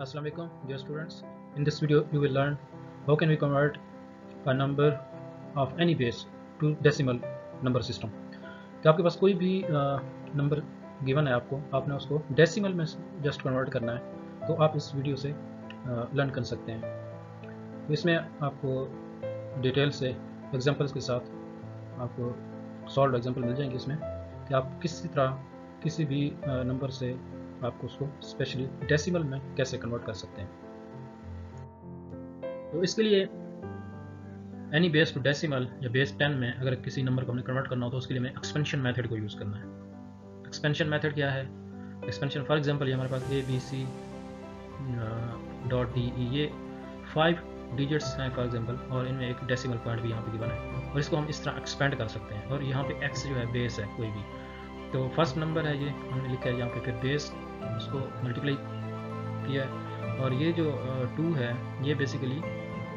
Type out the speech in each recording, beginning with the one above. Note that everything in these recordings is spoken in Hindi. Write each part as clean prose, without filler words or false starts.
Assalamu alaikum dear students. In this video you will learn how can we convert a number of any base to decimal number system. कि आपके पास कोई भी नंबर गिवन है आपने उसको डेसिमल में जस्ट कन्वर्ट करना है तो आप इस वीडियो से लर्न कर सकते हैं। तो इसमें आपको डिटेल से एग्जांपल्स के साथ आपको सॉल्व एग्जांपल मिल जाएंगे इसमें कि आप किसी तरह किसी भी नंबर से आपको उसको स्पेशली डेसिमल में कैसे कन्वर्ट कर सकते हैं। तो इसके लिए एनी बेस टू डेसिमल या बेस 10 में अगर किसी नंबर को हमने कन्वर्ट करना हो तो उसके लिए हमें एक्सपेंशन मेथड को यूज़ करना है। एक्सपेंशन मेथड क्या है? एक्सपेंशन फॉर एग्जांपल ये हमारे पास ABC .DE ये 5 डिजिट्स हैं फॉर एग्जांपल, और इनमें एक डेसिमल पॉइंट भी यहाँ पे गिवन है और इसको हम इस तरह एक्सपेंड कर सकते हैं। और यहाँ पे x जो है बेस है कोई भी, तो फर्स्ट नंबर है ये हमने लिखा है यहाँ पे, फिर बेस उसको मल्टीप्लाई किया है और ये जो 2 है ये बेसिकली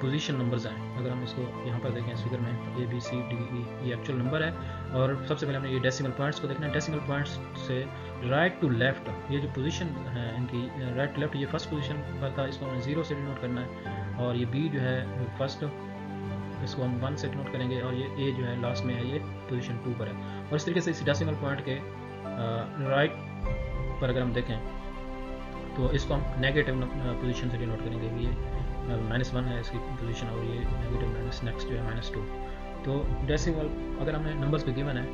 पोजीशन नंबर्स हैं। अगर हम इसको यहाँ पर देखें इस फिगर में ABCDE ये एक्चुअल नंबर है और सबसे पहले हमने ये डेसिमल पॉइंट्स को देखना है। डेसिमल पॉइंट्स से राइट टू लेफ्ट ये जो पोजीशन है इनकी राइट टू लेफ्ट, ये फर्स्ट पोजीशन पर था, इसको हमें 0 से डिनोट करना है। और ये B जो है फर्स्ट, इसको हम 1 से डिनोट करेंगे और ये A जो है लास्ट में है, ये पोजीशन 2 पर है। और इस तरीके से इस डेसिमल पॉइंट के राइट पर अगर हम देखें तो इसको हम नेगेटिव पोजीशन से डिनोट करेंगे। ये -1 है इसकी पोजीशन और ये नेगेटिव माइनस नेक्स्ट जो है -2। तो डेसिमल अगर हमें नंबर्स पे गिवन है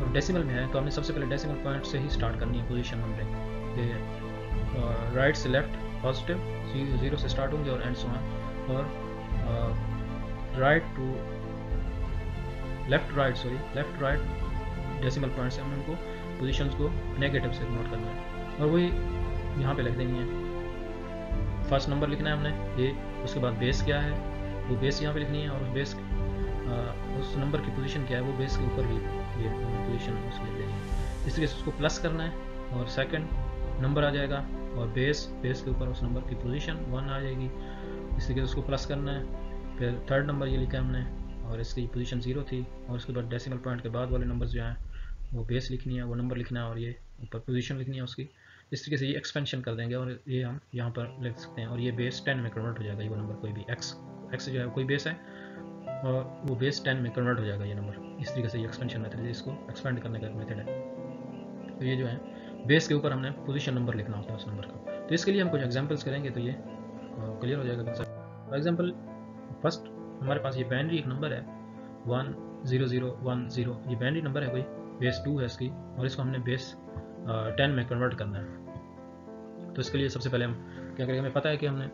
और डेसिमल में है तो हमने सबसे पहले डेसिमल पॉइंट से ही स्टार्ट करनी है पोजीशन नंबरिंग। राइट से लेफ्ट पॉजिटिव 0 से स्टार्ट होंगे और एंड सो ऑन, और right to left right decimal point से हमें उनको पोजीशंस को नेगेटिव से नोट करना है और वही यहाँ पे लिख देनी है। फर्स्ट नंबर लिखना है हमने ये, उसके बाद बेस क्या है वो बेस यहाँ पे लिखनी है और बेस उस नंबर की पोजीशन क्या है वो बेस के ऊपर भी ये पोजीशन उसको लिख देनी है। इस तरीके से उसको प्लस करना है और सेकंड नंबर आ जाएगा और बेस के ऊपर उस नंबर की पोजीशन 1 आ जाएगी। इस तरीके से उसको प्लस करना है। फिर थर्ड नंबर ये लिखा है हमने और इसकी पोजीशन 0 थी और उसके बाद डेसिमल पॉइंट के बाद वाले नंबर जो हैं वो बेस लिखनी है, वो नंबर लिखना है और ये ऊपर पोजीशन लिखनी है उसकी। इस तरीके से ये एक्सपेंशन कर देंगे और ये हम यहाँ पर लिख सकते हैं और ये बेस 10 में कन्वर्ट हो जाएगा। ये वो नंबर कोई भी x जो है कोई बेस है और वो बेस 10 में कन्वर्ट हो जाएगा ये नंबर। इस तरीके से ये एक्सपेंशन मेथड है, इसको एक्सपेंड करने का मेथड है। तो ये जो है बेस के ऊपर हमने पोजीशन नंबर लिखना होता है उस नंबर का। तो इसके लिए हम कुछ एग्जाम्पल्स करेंगे तो ये क्लियर हो जाएगा कंसेप्ट। फॉर एग्जाम्पल फर्स्ट हमारे पास ये बाइनरी एक नंबर है 10010, ये बाइनरी नंबर है कोई, बेस 2 है इसकी और इसको हमने बेस 10 में कन्वर्ट करना है। तो इसके लिए सबसे पहले हम क्या करेंगे, हमें पता है कि हमने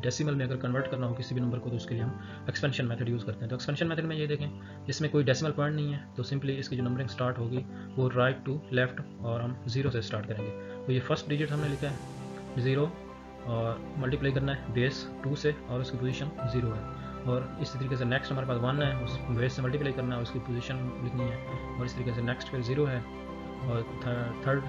डेसिमल में अगर कन्वर्ट करना हो किसी भी नंबर को तो उसके लिए हम एक्सपेंशन मेथड यूज़ करते हैं। तो एक्सपेंशन मेथड में ये देखें इसमें कोई डेसिमल पॉइंट नहीं है तो सिंपली इसकी जो नंबरिंग स्टार्ट होगी वो राइट टू लेफ्ट और हम 0 से स्टार्ट करेंगे। तो ये फर्स्ट डिजिट हमने लिखा है 0 और मल्टीप्लाई करना है बेस 2 से और उसकी पोजीशन 0 है। और इस तरीके से नेक्स्ट हमारे पास 1 है, उस बेस से मल्टीप्लाई करना है उसकी पोजीशन लिखनी है और इस तरीके से नेक्स्ट फिर 0 है और थर्ड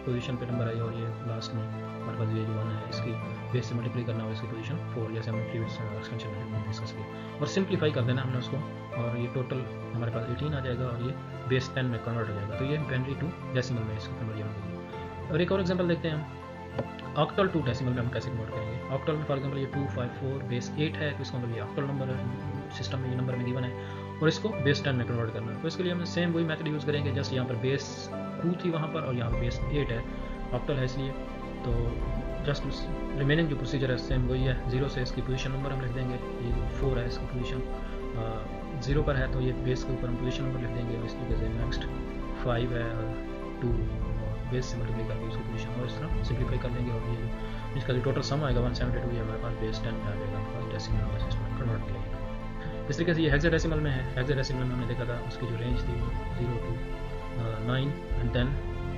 पोजीशन पे नंबर आई और ये लास्ट में हमारे पास ये जो 1 है इसकी बेस से मल्टीप्लाई करना है इसकी पोजीशन 4, जैसे हमने प्रीवियस एक्सपेंशन में डिस्कस किया। और सिंप्लीफाई कर देना हमने उसको और ये टोटल हमारे पास 18 आ जाएगा और ये बेस 10 में कन्वर्ट हो जाएगा। तो ये बाइनरी टू डेसिमल में इसको कन्वर्ट होगा। और एक और एग्जाम्पल देखते हैं हम ऑक्टल टू डेसिमल में हम कैसे कन्वर्ट करेंगे। ऑक्टल में फॉर एग्जाम्पल ये 254 बेस 8 है तो इसका मतलब ये ऑक्टल नंबर सिस्टम में ये नंबर में गिवन है और इसको बेस 10 में कन्वर्ट करना है। तो इसके लिए हम सेम वही मेथड यूज़ करेंगे, जस्ट यहाँ पर बेस 2 थी वहाँ पर और यहाँ पर बेस 8 है, ऑक्टल है इसलिए। तो जस्ट रिमेनिंग जो प्रोसीजर है सेम वही है। 0 से इसकी पोजीशन नंबर हम लिख देंगे, ये 4 है इसकी पोजीशन 0 पर है तो ये बेस के ऊपर हम पोजीशन नंबर लिख देंगे। इस तरीके से नेक्स्ट 5 है और 2 बेस से मल्टीप्लाई करके उसकी पोजीशन और इस तरह सिंप्लीफाई कर देंगे और ये इसका जो टोटल सम आएगा 172 ये हमारे पास बेस 10 में आ जाएगा first decimal number system convert के लिए। इस तरीके से ये हेक्साडेसिमल में है। हेक्साडेसिमल में हमने देखा था उसकी जो रेंज थी 0 to 9 एंड देन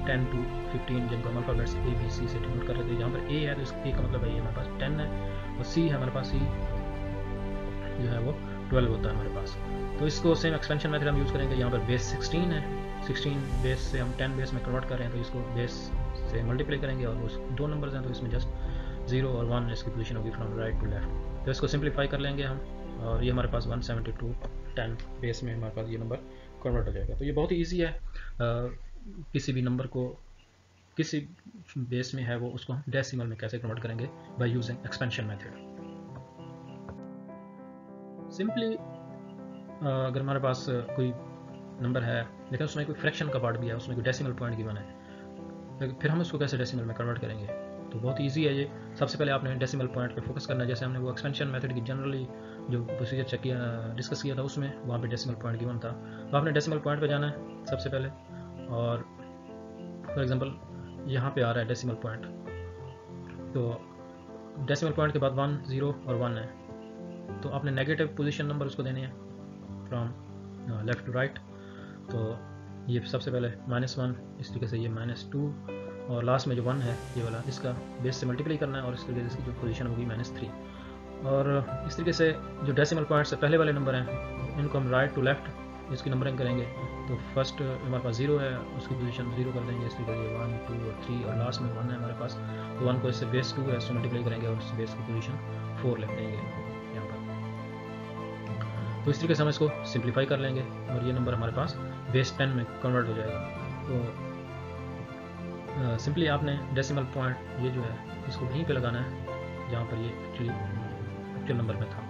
10 to 15 जिनको हम अल्फ़ाबेट्स ABC से डिनोट कर रहे थे। यहाँ पर A है तो इस A का मतलब है ये हमारे पास 10 है और C है हमारे पास, C जो है वो 12 होता है हमारे पास। तो इसको सेम एक्सपेंशन मेथड हम यूज़ करेंगे। यहाँ पर बेस 16 है, 16 बेस से हम 10 बेस में कन्वर्ट कर रहे हैं तो इसको बेस से मल्टीप्लाई करेंगे और उस 2 नंबर्स हैं तो इसमें जस्ट 0 और 1 इसकी पोजीशन होगी फ्रॉम राइट टू लेफ्ट। तो इसको सिंप्लीफाई कर लेंगे हम और ये हमारे पास 172 10 बेस में हमारे पास ये नंबर कन्वर्ट हो जाएगा। तो ये बहुत ही ईजी है किसी भी नंबर को किसी बेस में है वो उसको हम डेसिमल में कैसे कन्वर्ट करेंगे, by using expansion method. Simply अगर हमारे पास कोई नंबर है लेकिन उसमें कोई फ्रैक्शन का पार्ट भी है, उसमें कोई डेसिमल पॉइंट गिवन है, फिर हम उसको कैसे डेसिमल में कन्वर्ट करेंगे? तो बहुत इजी है ये। सबसे पहले आपने डेसिमल पॉइंट पे फोकस करना है। जैसे हमने वो एक्सपेंशन मेथड की जनरली जो प्रोसीजर चेक किया डिस्कस किया था उसमें वहाँ पे डेसिमल पॉइंट गिवन था, तो आपने डेसिमल पॉइंट पे जाना है सबसे पहले। और फॉर एग्जांपल यहाँ पे आ रहा है डेसिमल पॉइंट, तो डेसिमल पॉइंट के बाद 1, 0 और 1 है, तो आपने नेगेटिव पोजीशन नंबर उसको देने हैं फ्रॉम लेफ्ट टू राइट। तो ये सबसे पहले -1, इस तरीके से ये -2 और लास्ट में जो 1 है ये वाला, इसका बेस से मल्टीप्लाई करना है और इस तरीके से इसकी जो पोजीशन होगी -3। और इस तरीके से जो डेसिमल पॉइंट से पहले वाले नंबर हैं इनको हम राइट टू लेफ्ट इसकी नंबरिंग करेंगे। तो फर्स्ट हमारे पास 0 है, उसकी पोजीशन 0 कर देंगे, इस तरीके से 1, 2 और 3 और लास्ट में 1 है हमारे पास, तो 1 को इससे बेस 2 है इससे मल्टीप्लाई करेंगे और इस बेस की पोजीशन 4 लिख देंगे यहाँ पर। तो इस तरीके से हम इसको सिंप्लीफाई कर लेंगे और ये नंबर हमारे पास बेस 10 में कन्वर्ट हो जाएगा। तो सिंपली आपने डेसिमल पॉइंट ये जो है इसको वहीं पे लगाना है जहाँ पर ये एक्चुअल नंबर में था।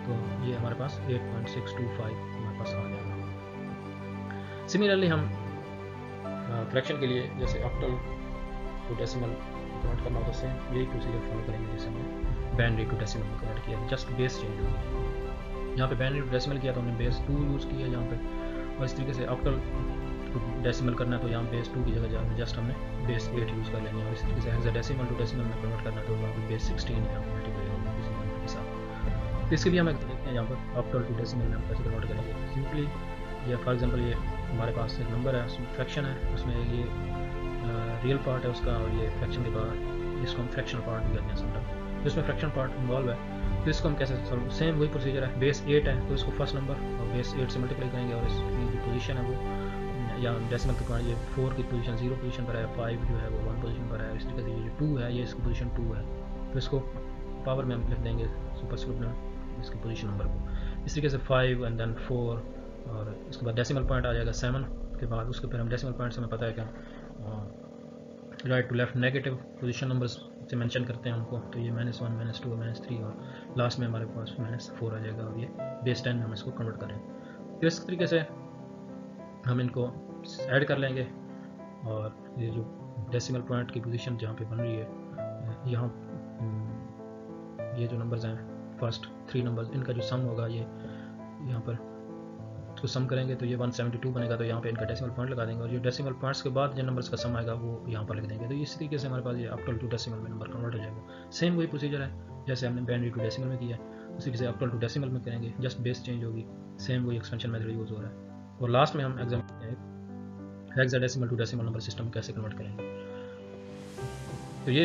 तो ये हमारे पास 8.625 हमारे पास आ जाएगा। सिमिलरली हम फ्रैक्शन के लिए जैसे ऑक्टल टू डेसिमल कन्वर्ट करना होता है, यही प्रोसीजर फॉलो करेंगे जैसे हमने बाइनरी टू डेसिमल में कन्वर्ट किया, जस्ट बेस चेंज होगी। यहाँ पे बाइनरी टू डेसिमल किया तो हमने बेस 2 यूज़ किया यहाँ पे, और इस तरीके से ऑक्टल टू डेसिमल करना है तो यहाँ बेस 2 की जगह जस्ट हमने बेस 8 यूज़ कर लेंगे। और इस तरीके से हेक्साडेसिमल टू डेसिमल में कन्वर्ट करना है तो वहाँ पे बेस 16 यहाँ पर मल्टीप्लाई होगी किसी नंबर के साथ। तो इसके लिए हम देखते हैं यहाँ पर ऑक्टल टू डेसिमल में हम कैसे कन्वर्ट करेंगे। सिंपली ये फॉर एग्जांपल ये हमारे पास एक नंबर है, फ्रैक्शन है, उसमें ये रियल पार्ट है उसका और ये फ्रैक्शन के बाद इसको हम फ्रैक्शनल पार्ट भी कहते हैं समटाइम, तो इसमें फ्रैक्शन पार्ट इन्वॉल्व है। तो इसको हम कैसे सॉल्व, सेम वही प्रोसीजर है। बेस 8 है तो इसको फर्स्ट नंबर और बेस 8 से मल्टीप्लाई करेंगे और इसकी जो पोजीशन है वो या डेसिमल के बाद ये 4 की पोजीशन 0 पोजीशन पर है, 5 जो है वो 1 पोजीशन पर है, इस तरीके से ये 2 है ये इसकी पोजीशन 2 है, तो इसको पावर में हम लिख देंगे सुपरस्क्रिप्ट में इसकी पोजीशन नंबर को। इस तरीके से 5 एंड देन 4 और इसके बाद डेसिमल पॉइंट आ जाएगा 7 के बाद। उसके फिर हम डेसिमल पॉइंट से हमें पता है कि right to left negative position numbers से मेंशन करते हैं हमको, तो ये -1, -2 और -3 और लास्ट में हमारे पास -4 आ जाएगा और ये बेस 10 में हम इसको कन्वर्ट करें। तो इस तरीके से हम इनको ऐड कर लेंगे और ये जो डेसिमल पॉइंट की पोजीशन जहाँ पे बन रही है यहाँ ये जो नंबर्स हैं फर्स्ट 3 नंबर्स इनका जो सम होगा ये यहाँ पर इसको सम करेंगे तो ये 172 बनेगा, तो यहाँ पे इनका डेसिमल पॉइंट लगा देंगे और ये डेसिमल पॉइंट्स के बाद जो नंबर्स का सम आएगा वो यहाँ पर लिख देंगे। तो इस तरीके से हमारे पास ये ऑक्टल टू डेसिमल में नंबर कन्वर्ट हो जाएगा। सेम वही प्रोसीजर है जैसे हमने बाइनरी टू डेसिमल में किया, उसी से ऑक्टल टू डेसिमल में करेंगे, जस्ट बेस चेंज होगी, सेम वही एक्सपेंशन मेथड यूज हो रहा है। और लास्ट में हम exam hexadecimal to decimal number system कैसे कन्वर्ट करेंगे। तो ये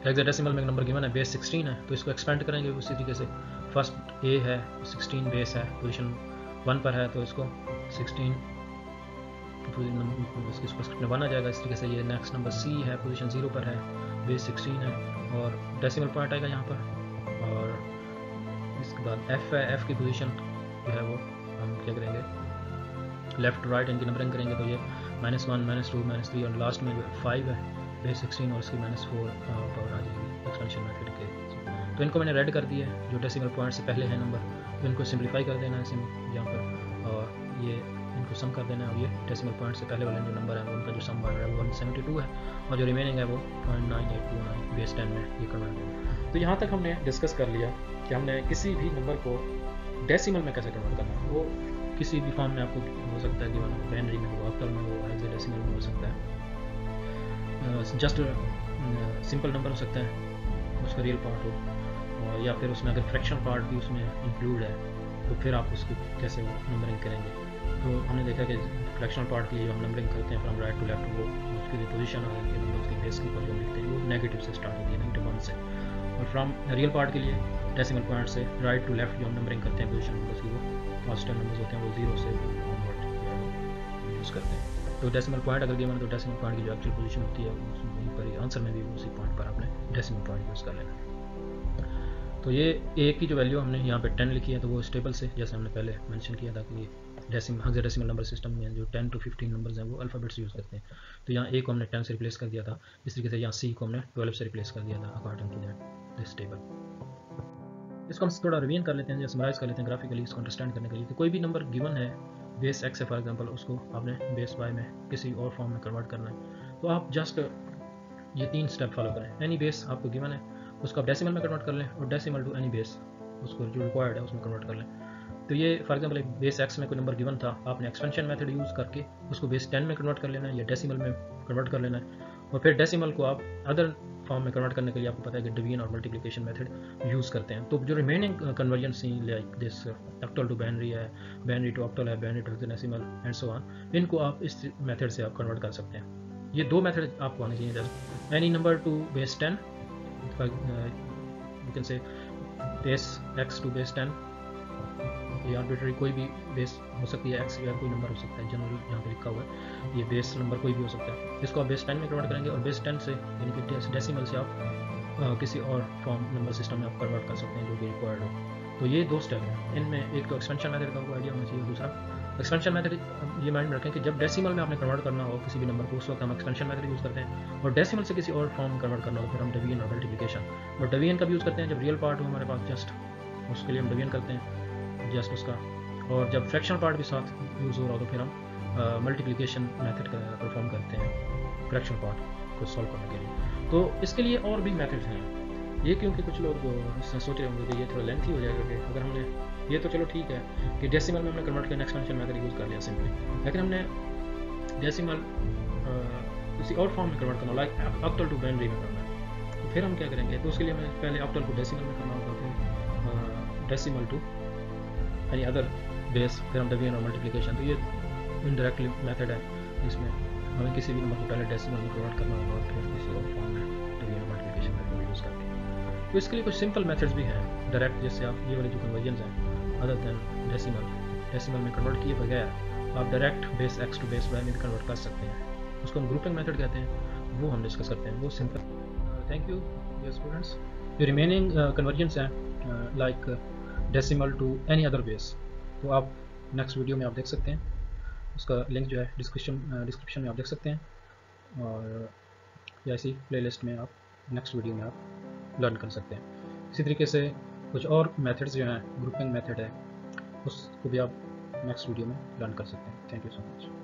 हेक्साडेसिमल में नंबर गिवन है बेस 16 है, तो इसको एक्सपेंड करेंगे उसी तरीके से। फर्स्ट ए है 16 बेस है, पोजीशन 1 पर है तो इसको 16 इसकी सुपरस्क्रिप्ट में 1 आ जाएगा। इस तरीके से ये नेक्स्ट नंबर सी है, पोजीशन 0 पर है, बेस 16 है और डेसिमल पॉइंट आएगा यहाँ पर। और इसके बाद एफ है, एफ की पोजीशन जो है वो हम क्या करेंगे लेफ्ट टू राइट इनकी नंबरिंग करेंगे, तो ये -1, -2, -3 और लास्ट में जो 5 है बेस 16 और इसकी -4 पावर आ जाएगी एक्सपेंशन मेथड के। तो इनको मैंने रेड कर दिया है जो डेसिमल पॉइंट से पहले है नंबर, तो इनको सिंप्लीफाई कर देना है यहाँ पर और ये इनको सम कर देना है और ये डेसिमल पॉइंट से पहले वाले जो नंबर है उनका जो सम बन रहा है वो 172 है और जो रिमेनिंग है वो 0.9829 बेस 10 में ये कन्वर्ट होगा। तो यहाँ तक हमने डिस्कस कर लिया कि हमने किसी भी नंबर को डेसिमल में कैसे कन्वर्ट करना है। वो किसी भी फॉर्म में आपको हो सकता है कि बाइनरी में हो, ऑक्टल में हो, हेक्साडेसिमल में हो सकता है, जस्ट सिंपल नंबर हो सकता है उसका रियल पार्ट हो, और या फिर उसमें अगर फ्रैक्शन पार्ट भी उसमें इंक्लूड है तो फिर आप उसको कैसे नंबरिंग करेंगे। तो हमने देखा कि फ्रैक्शनल पार्ट के लिए हम नंबरिंग करते हैं फ्रॉम राइट टू लेफ्ट, वो उसकी जो पोजीशन है नंबर्स की बेस के ऊपर जो लिखते हैं वो नेगेटिव से स्टार्ट होती है, -1 से। और फ्रॉम रियल पार्ट के लिए डेसिमल पॉइंट से राइट टू लेफ्ट जो हम नंबरिंग करते हैं पोजीशन नंबर्स की वो पॉजिटिव नंबर्स होते हैं, वो 0 से ऑनवर्ड यूज़ करते हैं। तो डेसिमल पॉइंट अगर गिवन है तो डेसिमल पॉइंट की जो एक्चुअल पोजीशन होती है वहीं पर आंसर में भी उसी पॉइंट पर आपने डेसिमल पॉइंट यूज़ कर लेना है। तो ये ए की जो वैल्यू हमने यहाँ पे 10 लिखी है तो वो स्टेबल से, जैसे हमने पहले मेंशन किया था कि हेक्साडेसिमल नंबर सिस्टम में जो 10 to 15 नंबर्स हैं वो अल्फ़ाबेट्स यूज़ करते हैं। तो यहाँ ए को हमने 10 से रिप्लेस कर दिया था, इस तरीके से यहाँ सी को हमने 12 से रिप्लेस कर दिया था according to that this table. इसको हम थोड़ा रिवीजन कर लेते हैं या समराइज कर लेते हैं ग्राफिकली इसको अंडरस्टैंड करने के लिए। तो कोई भी नंबर गिवन है बेस एक्स है फॉर एग्जांपल, उसको आपने बेस वाई में किसी और फॉर्म में कन्वर्ट करना है, तो आप जस्ट ये 3 स्टेप फॉलो करें। एनी बेस आपको गिवन है उसको आप डेसिमल में कन्वर्ट कर लें और डेसिमल टू एनी बेस उसको जो रिक्वायर्ड है उसमें कन्वर्ट कर लें। तो ये फॉर एग्जांपल एक बेस एक्स में कोई नंबर गिवन था, आपने एक्सपेंशन मेथड यूज़ करके उसको बेस 10 में कन्वर्ट कर लेना है या डेसिमल में कन्वर्ट कर लेना है, और फिर डेसिमल को आप अदर फॉर्म में कन्वर्ट करने के लिए आपको पता है कि डिवीजन और मल्टीप्लिकेशन मेथड यूज़ करते हैं। तो जो remaining conversion like this octal to binary है, बाइनरी टू ऑक्टल है, binary to hexadecimal and so on, इनको आप इस मेथड से आप कन्वर्ट कर सकते हैं। ये 2 मेथड आपको आने चाहिए। जैसे any number to base 10, you can say base X to base 10, ये आर्बिट्ररी कोई भी बेस हो सकती है, एक्स या कोई नंबर हो सकता है, जनरल यहाँ पे लिखा हुआ है ये बेस नंबर कोई भी हो सकता है। इसको आप बेस 10 में कन्वर्ट करेंगे और बेस 10 से यानी कि डेसिमल से आप किसी और फॉर्म नंबर सिस्टम में आप कन्वर्ट कर सकते हैं जो भी रिक्वायर्ड हो। तो ये 2 स्टेप हैं, इनमें एक तो एक्सपेंशन मेथड का आइडिया होना चाहिए, दूसरा एक्सपेंशन मेथड ये माइंड में रखें कि जब डेसिमल में आपने कन्वर्ट करना हो किसी भी नंबर को उस वक्त हम एक्सपेंशन मेथड यूज़ करते हैं, और डेसिमल से किसी और फॉर्म में कन्वर्ट करना हो फिर हम डिवीजन और मल्टीप्लिकेशन। और डिवीजन का भी यूज़ करते हैं जब रियल पार्ट हो हमारे पास, जस्ट उसके लिए हम डिवीजन करते हैं जस्ट उसका, और जब फ्रैक्शनल पार्ट भी साथ यूज़ हो रहा हो तो फिर हम मल्टीप्लिकेशन मेथड का परफॉर्म करते हैं फ्रैक्शनल पार्ट को सॉल्व करने के लिए। तो इसके लिए और भी मेथड्स हैं ये, क्योंकि कुछ लोग सोच रहे होंगे कि ये थोड़ा लेंथी हो जाएगा कि अगर हमने ये तो चलो ठीक है कि डेसिमल में हमने कन्वर्ट किया एक्सपेंशन मेथड यूज़ कर लिया सिंपली, लेकिन हमने डेसिमल किसी और फॉर्म में कन्वर्ट करना लाइक ऑक्टल टू बाइनरी में करना है, तो फिर हम क्या करेंगे, तो उसके लिए हमें पहले ऑक्टल को डेसिमल में करना होगा, फिर decimal to any other base, फिर हम डिवीजन और मल्टीप्लिकेशन। तो ये इनडायरेक्टली मेथड है, इसमें हमें किसी भी नंबर को पहले डेसिमल में कन्वर्ट करना होगा और फिर किसी और फॉर्म में डिवीजन और मल्टीप्लिकेशन मेथड यूज़ करके। तो इसके लिए कुछ सिंपल मेथड्स भी हैं डायरेक्ट, जैसे आप ये वाले जो कन्वर्जन हैं अदर दैन डेसिमल में कन्वर्ट किए बगैर आप direct base X to base Y में भी कन्वर्ट कर सकते हैं, उसको हम ग्रुपिंग मेथड कहते हैं, वो हम डिस्कस करते हैं, वो simple. Thank you dear students. जो रिमेनिंग कन्वर्जन्स हैं like decimal to any other base, तो आप नेक्स्ट वीडियो में आप देख सकते हैं, उसका लिंक जो है डिस्क्रिप्शन में आप देख सकते हैं, और या ऐसी प्लेलिस्ट में आप नेक्स्ट वीडियो में आप लर्न कर सकते हैं। इसी तरीके से कुछ और मेथड्स जो हैं ग्रुपिंग मेथड है उसको भी आप नेक्स्ट वीडियो में लर्न कर सकते हैं। Thank you so much.